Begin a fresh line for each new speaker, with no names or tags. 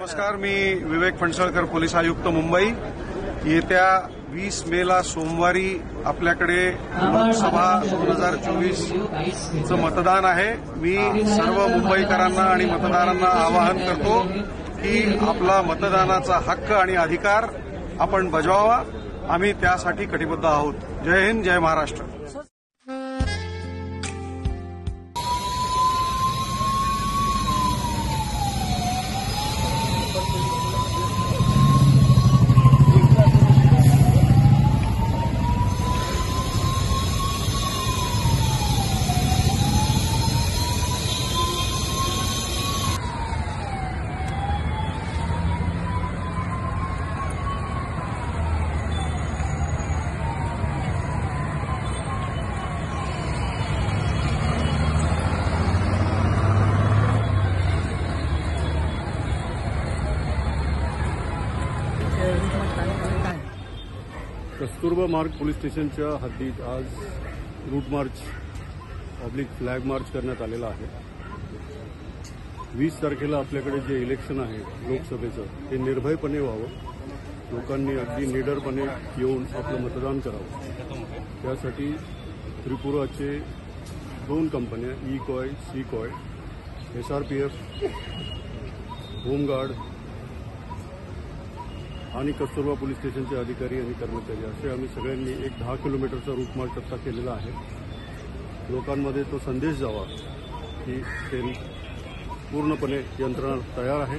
नमस्कार, मी विवेक फणसळकर, पोलीस आयुक्त, मुंबई। येत्या 20 मेला सोमवारी आपल्याकडे लोकसभा 2024चं मतदान आहे। मी सर्व मुंबईकरांना आणि मतदारांना आवाहन करतो की आपला मतदानाचा हक्क आणि अधिकार आपण बजावावा। आम्ही त्यासाठी कटिबद्ध आहोत। जय हिंद, जय महाराष्ट्र।
कस्तुरबा मार्ग पोलीस स्टेशनच्या हद्दीत आज रूट मार्च फ्लॅग मार्च करण्यात आलेला आहे। 20 तारखेला आपल्याकडे जे इलेक्शन आहे लोकसभेचं, ते निर्भयपणे व्हावं। लोकांनी अगदी निडरपणे येऊन आपलं मतदान करावं। त्यासाठी त्रिपुराचे 2 कंपन्या इकॉय, सीकॉय, SRPF, होमगार्ड आणि कस्तुरबा पोलीस स्टेशनचे अधिकारी आणि कर्मचारी असे आम्ही सगळ्यांनी एक 10 किलोमीटरचा रूट मार्च आता केलेला आहे। लोकांमध्ये तो संदेश जावा की ते पूर्णपणे यंत्रणा तयार आहे।